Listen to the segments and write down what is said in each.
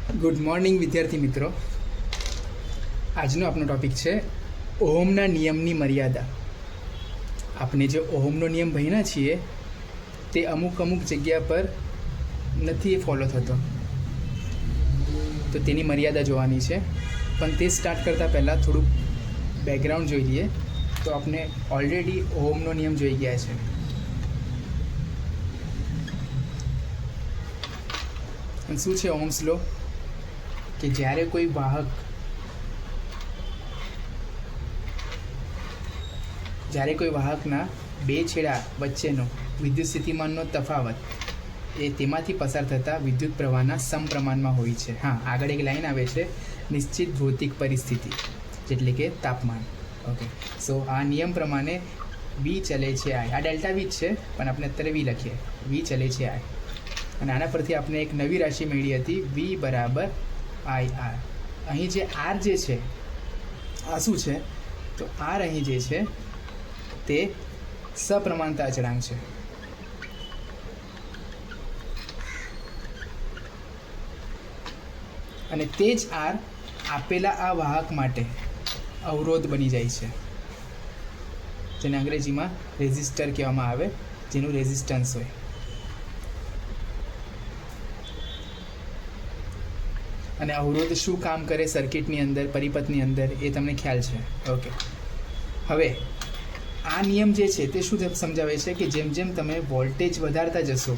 Good morning વિદ્યાર્થી મિત્રો. આજનો આપણો ટૉપિક છે ઓહમના નિયમની મર્યાદા. આપણે જે ઓહમનો નિયમ ભણ્યા છીએ તે અમુક જગ્યા પર નથી ફોલો થતો, તો તેની મર્યાદા જોવાની છે. પણ તે સ્ટાર્ટ કરતાં પહેલાં થોડુંક બેકગ્રાઉન્ડ જોઈ લઈએ. તો આપણે ઓલરેડી ઓહમનો નિયમ જોઈ ગયા છે. અને શું છે ઓહમ્સ લો? કે જ્યારે કોઈ વાહકના બે છેડા વચ્ચેનો વિદ્યુત સ્થિતિમાનનો તફાવત એ તેમાંથી પસાર થતા વિદ્યુત પ્રવાહના સમપ્રમાણમાં હોય છે. હા, આગળ એક લાઈન આવે છે, નિશ્ચિત ભૌતિક પરિસ્થિતિ એટલે કે તાપમાન. ઓકે, સો આ નિયમ પ્રમાણે વી ચલે છે આઈ. આ ડેલ્ટા વી જ છે, પણ આપણે અત્યારે વી લખીએ. વી ચલે છે આઈ. અને આના પરથી આપણે એક નવી રાશિ મેળવી હતી, વી બરાબર આઈ આર. અહીં જે આર જે છે આ શું છે? તો આર અહીં જે છે તે સપ્રમાણતા અચળાંક છે. અને તે જ આર આપેલા આ વાહક માટે અવરોધ બની જાય છે, જેને અંગ્રેજીમાં રેઝિસ્ટર કહેવામાં આવે, જેનું રેઝિસ્ટન્સ હોય. અને અવરોધ શું કામ કરે સર્કિટની અંદર, પરિપથની અંદર, એ તમને ખ્યાલ છે. ઓકે, હવે આ નિયમ જે છે તે શું સમજાવે છે કે જેમ જેમ તમે વોલ્ટેજ વધારતા જશો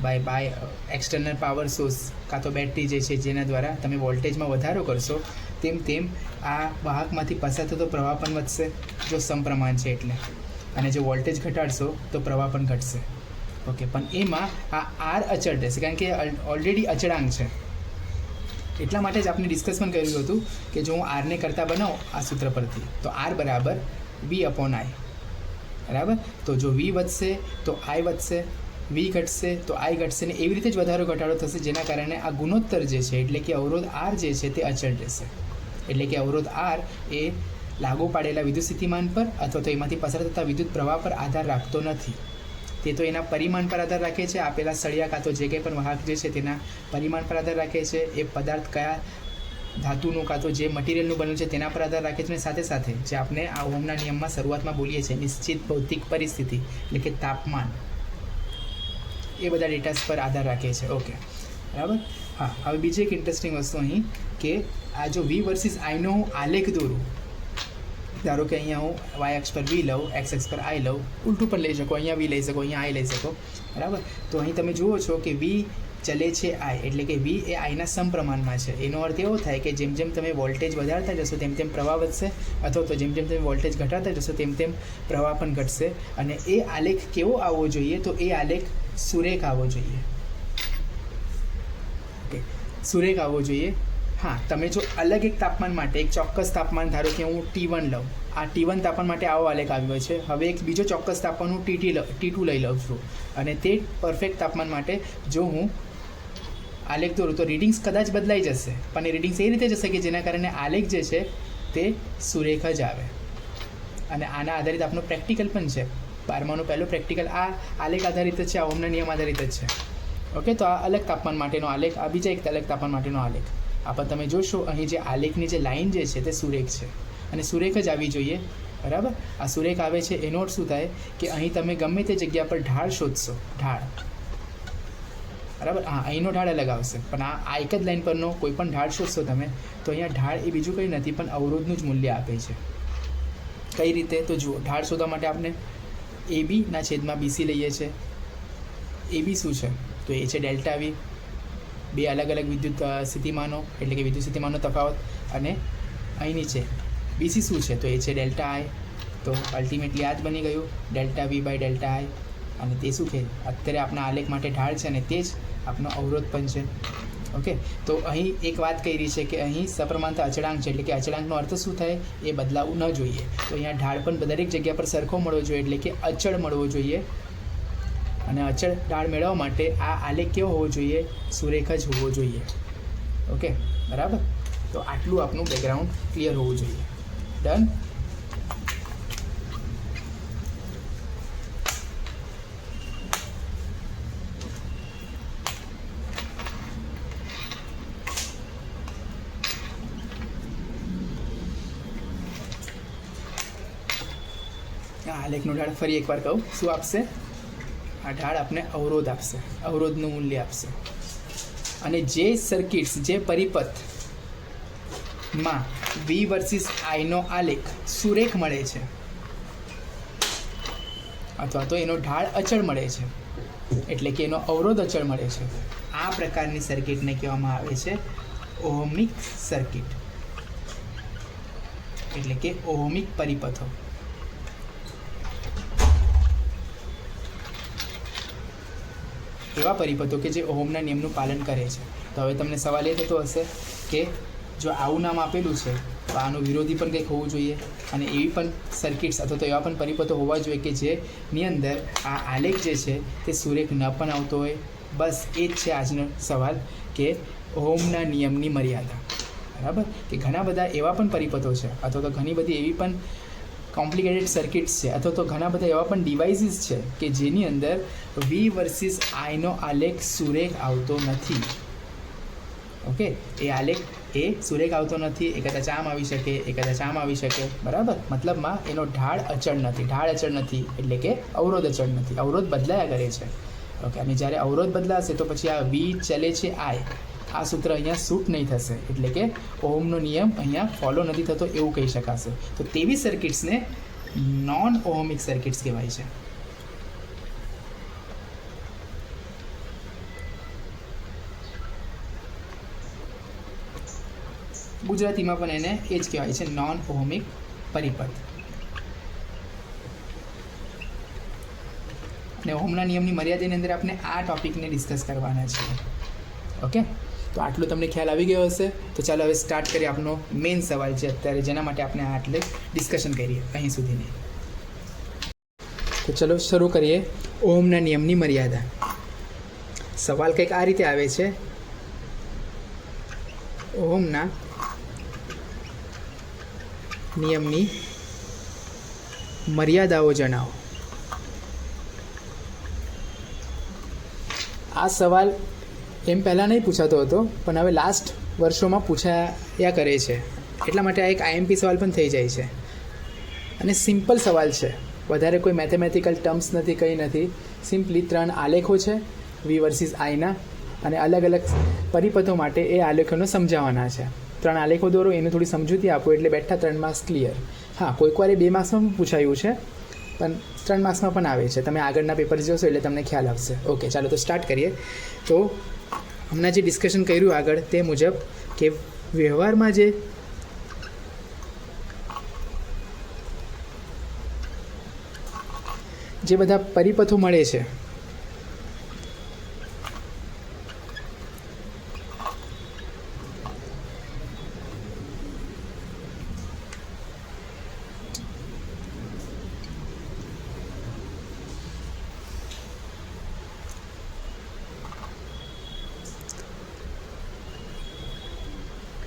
બાય એક્સટર્નલ પાવર સોર્સ કાં તો બેટરી જે છે જેના દ્વારા તમે વોલ્ટેજમાં વધારો કરશો, તેમ તેમ આ વાહકમાંથી પસાર થતો પ્રવાહ પણ વધશે, જો સમપ્રમાણ છે એટલે. અને જો વોલ્ટેજ ઘટાડશો તો પ્રવાહ પણ ઘટશે. ઓકે, પણ એમાં આ આર અચળ રહેશે, કારણ કે ઓલરેડી અચળાંક છે. એટલા માટે જ આપણે ડિસ્કસ પણ કર્યું હતું કે જો હું આરને કરતાં બનાવું આ સૂત્ર પરથી, તો આર બરાબર વી અપોન આઈ. બરાબર? તો જો વી વધશે તો આઈ વધશે, વી ઘટશે તો આઈ ઘટશે, ને એવી રીતે જ વધારો ઘટાડો થશે, જેના કારણે આ ગુણોત્તર જે છે એટલે કે અવરોધ આર જે છે તે અચળ રહેશે. એટલે કે અવરોધ આર એ લાગુ પાડેલા વિદ્યુત સ્થિતિમાન પર અથવા તો એમાંથી પસાર થતા વિદ્યુત પ્રવાહ પર આધાર રાખતો નથી. તે તો એના પરિમાણ પર આધાર રાખે છે, આપેલા સળિયા કાં તો જે કંઈ પણ વાહક જે છે તેના પરિમાણ પર આધાર રાખે છે, એ પદાર્થ કયા ધાતુનું કાં તો જે મટીરિયલનું બનેલું છે તેના પર આધાર રાખે છે, અને સાથે સાથે જે આપણે આ ઓહમના નિયમમાં શરૂઆતમાં બોલીએ છીએ નિશ્ચિત ભૌતિક પરિસ્થિતિ એટલે કે તાપમાન, એ બધા ડેટાસ પર આધાર રાખે છે. ઓકે, બરાબર. હા, હવે બીજી એક ઇન્ટરેસ્ટિંગ વસ્તુ અહીં કે આ જો વી વર્સિસ આઈનો હું આલેખ દોરું, ધારો કે અહીંયા હું વાય અક્ષ પર વી લઉં, એક્સ અક્ષ પર આઈ લઉં, ઉલટું પણ લઈ શકો, અહીંયા વી લઈ શકો, અહીંયા આઈ લઈ શકો. બરાબર? તો અહીં તમે જુઓ છો કે વી ચલે છે આઈ, એટલે કે વી એ આઈના સમપ્રમાણમાં છે. એનો અર્થ એવો થાય કે જેમ જેમ તમે વોલ્ટેજ વધારતા જશો તેમ તેમ પ્રવાહ વધશે, અથવા તો જેમ જેમ તમે વોલ્ટેજ ઘટાડતા જશો તેમ તેમ પ્રવાહ પણ ઘટશે. અને એ આલેખ કેવો આવવો જોઈએ? તો એ આલેખ સુરેખ આવવો જોઈએ. ઓકે, સુરેખ આવવો જોઈએ. હા, તમે જો અલગ એક તાપમાન માટે, એક ચોક્કસ તાપમાન, ધારો કે હું T1 લઉં, આ T1 તાપમાન માટે આવો આલેખ આવ્યો છે. હવે એક બીજો ચોક્કસ તાપમાન હું T2 લઈ લઉં છું, અને તે પરફેક્ટ તાપમાન માટે જો હું આલેખ દોરું તો રીડિંગ્સ કદાચ બદલાઈ જશે, પણ એ રીડિંગ્સ એ રીતે જશે કે જેના કારણે આલેખ જે છે તે સુરેખ જ આવે. અને આના આધારિત આપણો પ્રેક્ટિકલ પણ છે. 12માનું પહેલું પ્રેક્ટિકલ આ આલેખ આધારિત જ છે, આ ઓહમના નિયમ આધારિત જ છે. ઓકે, તો આ અલગ તાપમાન માટેનો આલેખ, આ બીજા એક અલગ તાપમાન માટેનો આલેખ. પણ તમે જોશો અહીં જે આલેખની જે લાઈન જે છે તે સુરેખ છે, અને સુરેખ જ આવી જોઈએ. બરાબર? આ સુરેખ આવે છે એનો અર્થ શું થાય કે અહીં તમે ગમે તે જગ્યા પર ઢાળ શોધશો, ઢાળ, બરાબર? હા, અહીંનો ઢાળ અલગ આવશે, પણ આ એક જ લાઈન પરનો કોઈ પણ ઢાળ શોધશો તમે, તો અહીંયા ઢાળ એ બીજું કંઈ નથી પણ અવરોધનું જ મૂલ્ય આપે છે. કઈ રીતે? તો જુઓ, ઢાળ શોધવા માટે આપણે AB/BC લઈએ છીએ. AB શું છે? તો એ છે ડેલ્ટા વી, બે અલગ અલગ વિદ્યુત સ્થિતિમાનો એટલે કે વિદ્યુત સ્થિતિમાનનો તફાવત. અને અહીં નીચે BC શું છે? તો એ છે ડેલ્ટા આઈ. તો અલ્ટિમેટલી આ જ બની ગયું ડેલ્ટા વી બાય ડેલ્ટા આઈ. અને તે શું છે? અત્યારે આપણા આલેખ માટે ઢાળ છે, અને તે જ આપનો અવરોધ પણ છે. ઓકે, તો અહીં એક વાત કરી છે કે અહીં સપ્રમાણતા અચળાંક છે, એટલે કે અચળાંકનો અર્થ શું થાય? એ બદલાવું ન જોઈએ. તો અહીંયા ઢાળ પણ દરેક જગ્યા પર સરખો મળવો જોઈએ, એટલે કે અચળ મળવો જોઈએ. અને અચળ ઢાળ મેળવવા માટે આ આલેખ કેવો હોવો જોઈએ? સુરેખ જ હોવો જોઈએ. ઓકે, બરાબર? તો આટલું આપનું બેકગ્રાઉન્ડ ક્લિયર હોવું જોઈએ. ડન? આ આલેખનો ઢાળ ફરી એકવાર કહું શું આપશે? આ ઢાળ આપણે અવરોધ આપશે, અવરોધનું મૂલ્ય આપશે. અને જે સર્કિટ્સ, જે પરિપથમાં V વર્સિસ આઈનો આલેખ સુરેખ મળે છે અથવા તો એનો ઢાળ અચળ મળે છે, એટલે કે એનો અવરોધ અચળ મળે છે, આ પ્રકારની સર્કિટને કહેવામાં આવે છે ઓહમિક સર્કિટ, એટલે કે ઓહમિક પરિપથો. એવા પરિપથો કે જે ઓહમના નિયમનું પાલન કરે છે. તો હવે તમને સવાલ એ થતો હશે કે જો આવું નામ આપેલું છે તો આનું વિરોધી પણ કંઈક હોવું જોઈએ, અને એવી પણ સર્કિટ્સ અથવા તો એવા પણ પરિપથો હોવા જોઈએ કે જેની અંદર આ આલેખ જે છે તે સુરેખ ન પણ આવતો હોય. બસ એ જ છે આજનો સવાલ કે ઓહમના નિયમની મર્યાદા. બરાબર? કે ઘણા બધા એવા પણ પરિપથો છે અથવા તો ઘણી બધી એવી પણ કોમ્પ્લિકેટેડ સર્કિટ્સ છે અથવા તો ઘણા બધા એવા પણ ડિવાઇસીસ છે કે જેની અંદર V વર્સિસ આઈનો આલેખ સુરેખ આવતો નથી. ઓકે, એ આલેખ એ સુરેખ આવતો નથી. એ કદાચ આમ આવી શકે, એ કદાચ આમ આવી શકે. બરાબર? મતલબમાં એનો ઢાળ અચળ નથી. ઢાળ અચળ નથી એટલે કે અવરોધ અચળ નથી. અવરોધ બદલાયા કરે છે. ઓકે, અને જ્યારે અવરોધ બદલાશે તો પછી આ V ચલે છે I, આ સૂત્ર અહીંયા સૂટ નહીં થશે, એટલે કે ઓહમનો નિયમ અહીંયા ફોલો નથી થતો એવું કહી શકાશે. તો તેવી સર્કિટ્સને નોન ઓહમિક સર્કિટ્સ કહેવાય છે. ગુજરાતીમાં પણ એને એ જ કહેવાય છે, નોન ઓહમિક પરિપથ. અને ઓહમના નિયમની મર્યાદાની અંદર આપણે આ ટોપિકને ડિસ્કસ કરવાના છીએ. ઓકે, તો આટલું તમને ખ્યાલ આવી ગયો હશે. તો ચાલો હવે સ્ટાર્ટ કરીએ. આપનો મેઇન સવાલ છે અત્યારે જેના માટે આપણે આટલે ડિસ્કશન કરીએ અહીં સુધીની. તો ચલો શરૂ કરીએ. ઓહમના નિયમની મર્યાદા. સવાલ કંઈક આ રીતે આવે છે, ઓહમના નિયમની મર્યાદાઓ જણાવો. આ સવાલ એમ પહેલાં નહીં પૂછાતો હતો, પણ હવે લાસ્ટ વર્ષોમાં પૂછાયા કરે છે, એટલા માટે આ એક IMP સવાલ પણ થઈ જાય છે. અને સિમ્પલ સવાલ છે, વધારે કોઈ મેથેમેટિકલ ટર્મ્સ નથી, કંઈ નથી. સિમ્પલી 3 આલેખો છે V વર્સિસ આઈના, અને અલગ અલગ પરિપથો માટે એ આલેખોને સમજાવવાના છે. 3 આલેખો દોરો, એને થોડી સમજૂતી આપો એટલે બેઠા 3 માર્ક્સ ક્લિયર. હા, કોઈક વાર 2 માર્ક્સમાં પણ પૂછાયું છે, પણ 3 માર્ક્સમાં પણ આવે છે. તમે આગળના પેપર જોશો એટલે તમને ખ્યાલ આવશે. ઓકે, ચાલો તો સ્ટાર્ટ કરીએ. તો હમણાં જે ડિસ્કશન કર્યું આગળ તે મુજબ કે વ્યવહારમાં જે બધા પરિપથો મળે છે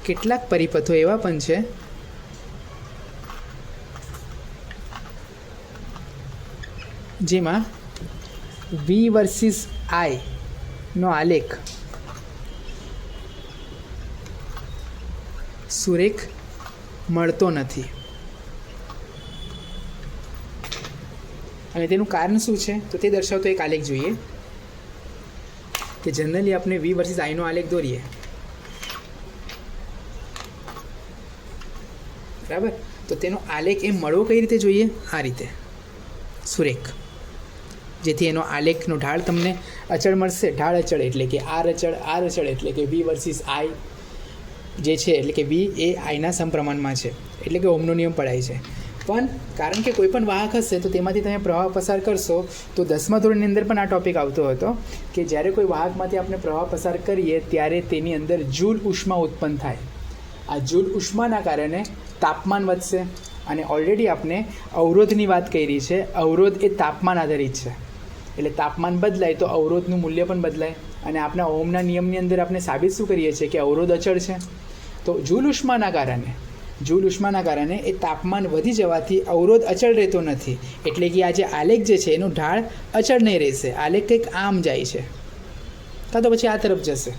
કેટલાક પરિપથો એવા પણ છે જેમાં V વર્સિસ I નો આલેખ સુરેખ મળતો નથી. અને તેનું કારણ શું છે તો તે દર્શાવતો એક આલેખ જોઈએ. કે જનરલી આપણે V વર્સિસ I નો આલેખ દોરીએ, બરાબર? તો તેનો આલેખ એ મળવો કઈ રીતે જોઈએ? આ રીતે, સુરેખ. જેથી એનો આલેખનો ઢાળ તમને અચળ મળશે. ઢાળ અચળ એટલે કે આર અચળ એટલે કે V વર્સિસ I જે છે, એટલે કે V એ આઈના સમપ્રમાણમાં છે, એટલે કે ઓહમનો નિયમ પડાય છે. પણ કારણ કે કોઈ પણ વાહક હશે તો તેમાંથી તમે પ્રવાહ પસાર કરશો. તો 10મા ધોરણની અંદર પણ આ ટૉપિક આવતો હતો કે જ્યારે કોઈ વાહકમાંથી આપણે પ્રવાહ પસાર કરીએ ત્યારે તેની અંદર જૂલ ઉષ્મા ઉત્પન્ન થાય. આ જૂલ ઉષ્માના કારણે તાપમાન વધશે. અને ઓલરેડી આપણે અવરોધની વાત કરી છે. અવરોધ એ તાપમાન આધારિત છે, એટલે તાપમાન બદલાય તો અવરોધનું મૂલ્ય પણ બદલાય. અને આપણા ઓહમના નિયમની અંદર આપણે સાબિત શું કરીએ છીએ કે અવરોધ અચળ છે. તો જૂલ ઉષ્માના કારણે એ તાપમાન વધી જવાથી અવરોધ અચળ રહેતો નથી. એટલે કે આ જે આલેખ જે છે એનો ઢાળ અચળ નહીં રહેશે. આલેખ કંઈક આમ જાય છે કાં તો પછી આ તરફ જશે.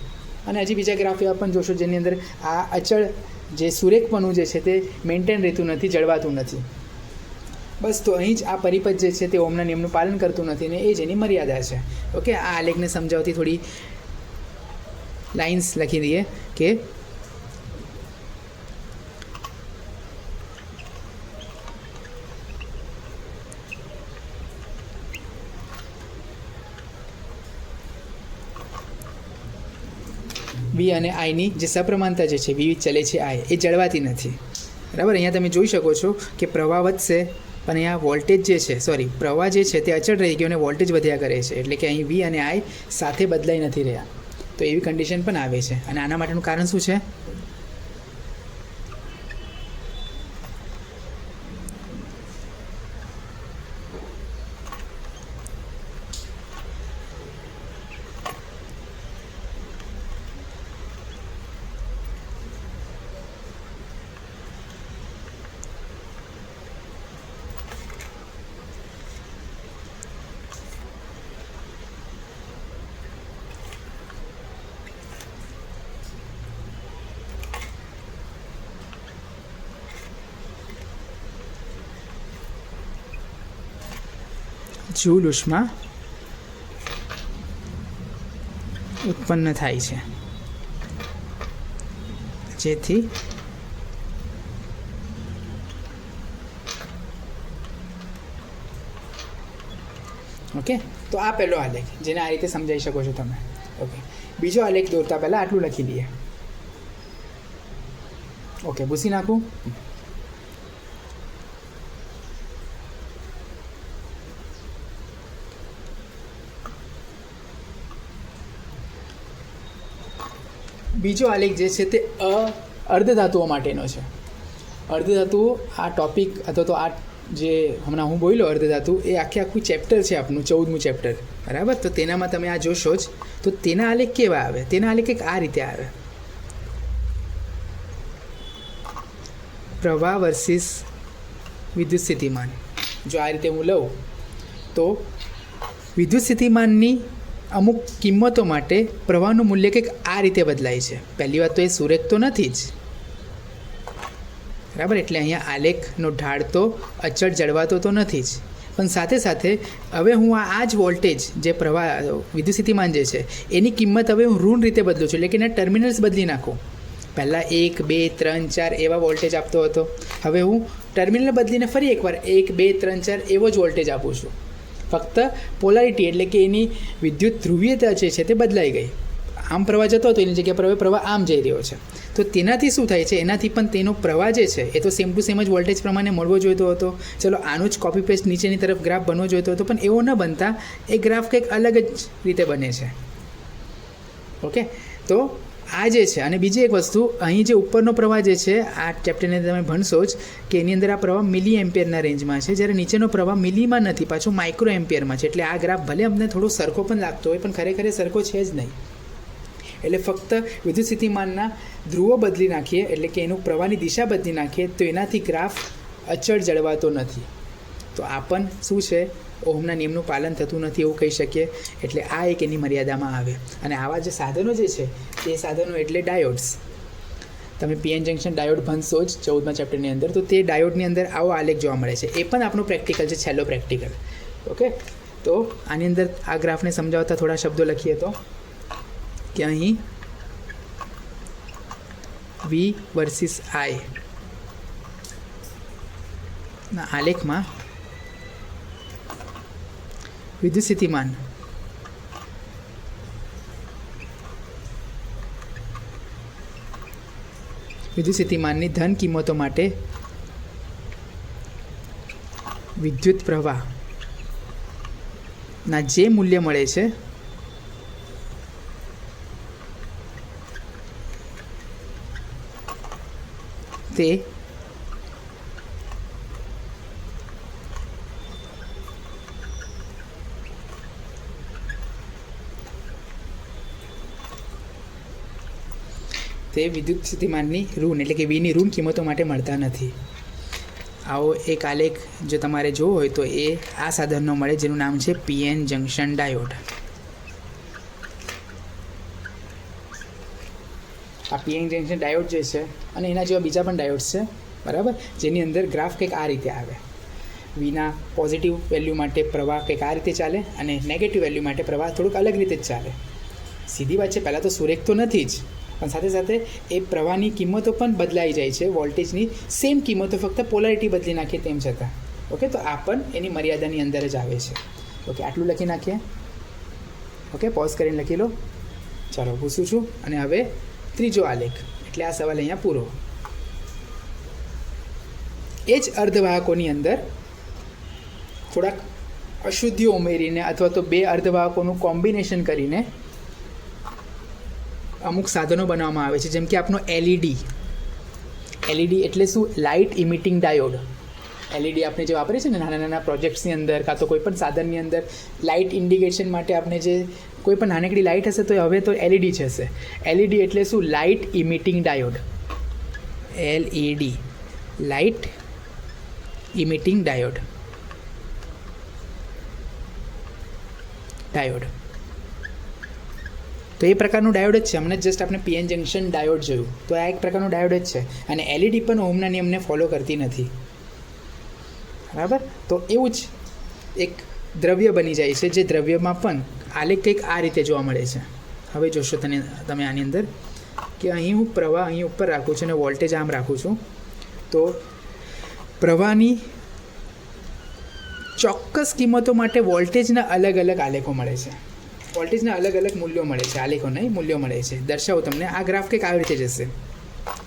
અને હજી બીજા ગ્રાફ એવા પણ જોશો જેની અંદર આ અચળ જે સુરેખપણું જે છે તે મેન્ટેન રહેતું નથી, જળવાતું નથી. બસ તો અહીં જ આ પરિપથ જે છે તે ઓમના નિયમનું પાલન કરતું નથી ને એ જ એની મર્યાદા છે. ઓકે, આ આલેખને સમજાવતી થોડી લાઇન્સ લખી દઈએ કે વી અને આઈની જે સપ્રમાણતા જે છે વી ચલે છે આઈ એ જળવાતી નથી. બરાબર, અહીંયા તમે જોઈ શકો છો કે પ્રવાહ વધશે પણ અહીંયા વોલ્ટેજ જે છે પ્રવાહ જે છે તે અચળ રહી ગયો અને વોલ્ટેજ વધ્યા કરે છે. એટલે કે અહીં વી અને આઈ સાથે બદલાઈ નથી રહ્યા. તો એવી કન્ડિશન પણ આવે છે. અને આના માટેનું કારણ શું છે? જૂલ ઉષ્મા ઉત્પન્ન થાય છે, જેથી ઓકે. તો આ પહેલો આલેખ જેને આ રીતે સમજાવી શકો છો તમે. ઓકે, બીજો આલેખ દોરતા પહેલાં આટલું લખી લઈએ. ઓકે, ભૂસી નાખું. બીજો આલેખ જે છે તે અર્ધધાતુઓ માટેનો છે. અર્ધધાતુઓ આ ટોપિક અથવા તો આ જે હમણાં હું બોલ્યો અર્ધધાતુ એ આખું ચેપ્ટર છે આપનું 14મું ચેપ્ટર. બરાબર, તો તેનામાં તમે આ જોશો જ. તો તેના આલેખ કેવા આવે? તેના આલેખ કંઈક આ રીતે આવે. પ્રવાહ વર્સિસ વિદ્યુત સ્થિતિમાન. જો આ રીતે હું લઉં તો વિદ્યુત સ્થિતિમાનની અમુક કિંમતો માટે પ્રવાહનું મૂલ્ય કંઈક આ રીતે બદલાય છે. પહેલી વાત તો એ સુરેખ તો નથી જ. બરાબર, એટલે અહીંયા આલેખનો ઢાળ તો અચળ જળવાતો તો નથી જ. પણ સાથે સાથે હવે હું આ જ વોલ્ટેજ જે પ્રવાહ વિદ્યુત સ્થિતિમાન જે છે એની કિંમત હવે હું ઋણ રીતે બદલું છું. એટલે કે એના ટર્મિનલ્સ બદલી નાખું. પહેલાં 1, 2, 3, 4 એવા વોલ્ટેજ આપતો હતો. હવે હું ટર્મિનલ બદલીને ફરી એકવાર 1, 2, 3, 4 એવો જ વોલ્ટેજ આપું છું. ફક્ત પોલારિટી એટલે કે એની વિદ્યુત ધ્રુવીયતા જે છે તે બદલાઈ ગઈ. આમ પ્રવાહ જતો હતો એની જગ્યાએ હવે પ્રવાહ આમ જઈ રહ્યો છે. તો તેનાથી શું થાય છે? એનાથી પણ તેનો પ્રવાહ જે છે એ તો સેમ ટુ સેમ જ વોલ્ટેજ પ્રમાણે મળવો જોઈતો હતો. ચલો આનું જ કોપી પેસ્ટ નીચેની તરફ ગ્રાફ બનવો જોઈતો હતો, પણ એવો ન બનતા એ ગ્રાફ કંઈક અલગ જ રીતે બને છે. ઓકે, તો આ જે છે. અને બીજી એક વસ્તુ, અહીં જે ઉપરનો પ્રવાહ જે છે આ ચેપ્ટરને તમે ભણશો જ કે એની અંદર આ પ્રવાહ મિલી એમ્પિયરના રેન્જમાં છે, જ્યારે નીચેનો પ્રવાહ મિલીમાં નથી, પાછો માઇક્રો એમ્પિયરમાં છે. એટલે આ ગ્રાફ ભલે અમને થોડો સરખો પણ લાગતો હોય પણ ખરેખર સરખો છે જ નહીં. એટલે ફક્ત વિદ્યુત સ્થિતિમાનના ધ્રુવો બદલી નાખીએ એટલે કે એનું પ્રવાહની દિશા બદલી નાખીએ તો એનાથી ગ્રાફ અચળ જળવાતો નથી. તો આ પણ શું છે? ઓહમના નિયમનું પાલન થતું નથી એવું કહી શકીએ. એટલે આ એક એની મર્યાદામાં આવે. અને આવા જે સાધનો જે છે તે સાધનો એટલે ડાયોડ્સ. તમે પીએન જંક્શન ડાયોડ ભણશો જ 14મા ચેપ્ટરની અંદર. તો તે ડાયોડની અંદર આવો આલેખ જોવા મળે છે. એ પણ આપણું પ્રેક્ટિકલ છે, છેલ્લો પ્રેક્ટિકલ. ઓકે, તો આની અંદર આ ગ્રાફને સમજાવતા થોડા શબ્દો લખીએ તો કે અહીં વી વર્સિસ આઈ ના આલેખમાં વિદ્યુત સ્થિતિમાન વિદ્યુત સ્થિતિમાનની ધન કિંમતો માટે વિદ્યુત પ્રવાહના જે મૂલ્ય મળે છે તે વિદ્યુત સ્થિતિમાનની ઋણ એટલે કે વીની ઋણ કિંમતો માટે મળતા નથી. આવો એક આલેખ જો તમારે જોવો હોય તો એ આ સાધનનો મળે જેનું નામ છે પીએન જંક્શન ડાયોડ. આ પીએન જંક્શન ડાયોડ જે છે અને એના જેવા બીજા પણ ડાયોડ્સ છે, બરાબર, જેની અંદર ગ્રાફ કંઈક આ રીતે આવે. વીના પોઝિટિવ વેલ્યુ માટે પ્રવાહ કંઈક આ રીતે ચાલે અને નેગેટિવ વેલ્યુ માટે પ્રવાહ થોડુંક અલગ રીતે જ ચાલે. સીધી વાત છે, પહેલાં તો સુરેખ તો નથી જ, પણ સાથે સાથે એ પ્રવાહની કિંમતો પણ બદલાઈ જાય છે. વોલ્ટેજની સેમ કિંમતો, ફક્ત પોલારિટી બદલી નાખીએ તેમ છતાં. ઓકે, તો આ પણ એની મર્યાદાની અંદર જ આવે છે. ઓકે, આટલું લખી નાખીએ. ઓકે, પોઝ કરીને લખી લો. ચાલો પૂછું છું. અને હવે ત્રીજો આલેખ, એટલે આ સવાલ અહીંયા પૂરો. એ જ અર્ધવાહકોની અંદર થોડાક અશુદ્ધિઓ ઉમેરીને અથવા તો બે અર્ધવાહકોનું કોમ્બિનેશન કરીને અમુક સાધનો બનાવવામાં આવે છે, જેમ કે આપણો એલઈડી. એલઈડી એટલે શું? Light emitting diode. એલઈડી આપણે જે વાપરીએ છીએ ને નાના નાના પ્રોજેક્ટ્સની અંદર, કાં તો કોઈ પણ સાધનની અંદર લાઇટ ઇન્ડિકેશન માટે આપણે જે કોઈ પણ નાનકડી લાઇટ હશે તો હવે તો એલઈડી જ હશે. એલઈડી એટલે શું? Light emitting diode. LED, light emitting diode. તો એ પ્રકારનું ડાયોડ જ છે. હમણાં જસ્ટ આપણે પીએન જંક્શન ડાયોડ જોયું, તો આ એક પ્રકારનું ડાયોડ જ છે. અને એલઈડી પણ ઓહમના નિયમને ફોલો કરતી નથી. બરાબર? તો એવું જ એક દ્રવ્ય બની જાય છે, જે દ્રવ્યમાં પણ આલેખ કંઈક આ રીતે જોવા મળે છે. હવે જોશો તમે આની અંદર કે અહીં હું પ્રવાહ અહીં ઉપર રાખું છું અને વોલ્ટેજ આમ રાખું છું, તો પ્રવાહની ચોક્કસ કિંમતો માટે વોલ્ટેજના અલગ અલગ આલેખો મળે છે. વોલ્ટેજના અલગ અલગ મૂલ્યો મળે છે, આલેખો નહીં, મૂલ્યો મળે છે. દર્શાવો તમને. આ ગ્રાફ કંઈક આવી રીતે જશે.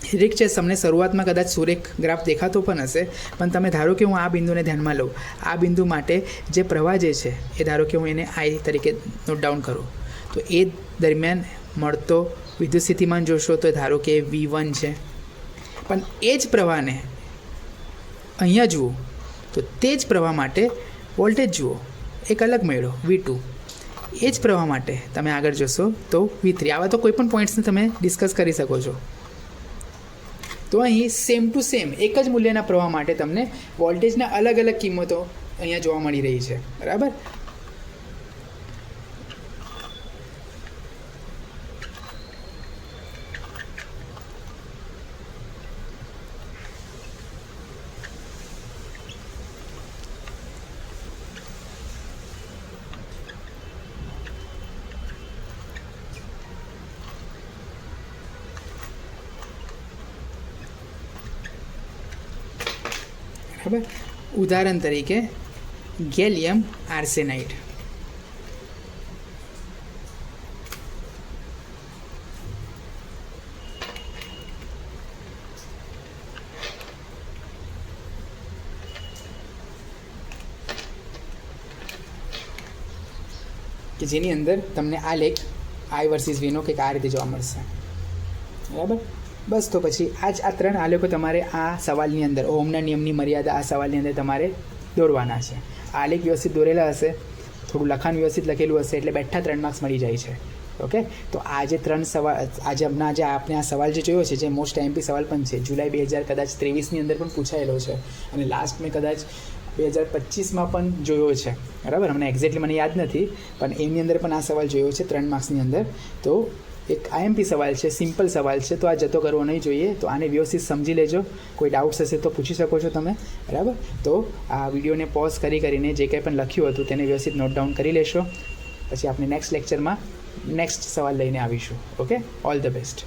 ઠીક છે, તમને શરૂઆતમાં કદાચ સુરેખ ગ્રાફ દેખાતો પણ હશે, પણ તમે ધારો કે હું આ બિંદુને ધ્યાનમાં લઉં. આ બિંદુ માટે જે પ્રવાહ જે છે એ ધારો કે હું એને આઈ તરીકે નોટ ડાઉન કરું, તો એ દરમિયાન મળતો વિદ્યુત સ્થિતિમાન જોશો તો ધારો કે V1 છે. પણ એ જ પ્રવાહને અહીંયા જુઓ તો તે જ પ્રવાહ માટે વોલ્ટેજ જુઓ, એક અલગ મળ્યો V2. એ જ પ્રવાહ માટે તમે આગળ જોશો તો V3. આવા તો કોઈ પણ પોઈન્ટ્સને તમે ડિસ્કસ કરી શકો છો. તો અહીં સેમ ટુ સેમ એક જ મૂલ્યના પ્રવાહ માટે તમને વોલ્ટેજના અલગ અલગ કિંમતો અહીંયા જોવા મળી રહી છે. બરાબર? બરાબર? ઉદાહરણ તરીકે ગેલિયમ આર્સેનાઇડ. કે જેની અંદર તમને આ લેખ આઈ વર્સિસ વીનો કંઈક આ રીતે જોવા મળશે. બરાબર? બસ, તો પછી આ ત્રણ આલેખો તમારે આ સવાલની અંદર ઓહમના નિયમની મર્યાદા આ સવાલની અંદર તમારે દોરવાના છે. આલેખ વ્યવસ્થિત દોરેલા હશે, થોડું લખાણ વ્યવસ્થિત લખેલું હશે, એટલે બેઠા 3 માર્ક્સ મળી જાય છે. ઓકે, તો આ જે 3 સવાલ આજે આપણે આ સવાલ જે જોયો છે, જે મોસ્ટ એમપી સવાલ પણ છે, જુલાઈ 2023ની અંદર પણ પૂછાયેલો છે અને લાસ્ટ મેં કદાચ 2025માં પણ જોયો છે. બરાબર? હમણાં એક્ઝેક્ટલી મને યાદ નથી, પણ એની અંદર પણ આ સવાલ જોયો છે 3 માર્ક્સની અંદર. તો એક આઈએમપી સવાલ છે, સિમ્પલ સવાલ છે, તો આ જતો કરવો નહીં જોઈએ. તો આને વ્યવસ્થિત સમજી લેજો. કોઈ ડાઉટ્સ હશે તો પૂછી શકો છો તમે. બરાબર? તો આ વિડીયોને પોઝ કરીને જે કંઈ પણ લખ્યું હતું તેને વ્યવસ્થિત નોટ ડાઉન કરી લેશો. પછી આપણે નેક્સ્ટ લેક્ચરમાં નેક્સ્ટ સવાલ લઈને આવીશું. Okay, all the best.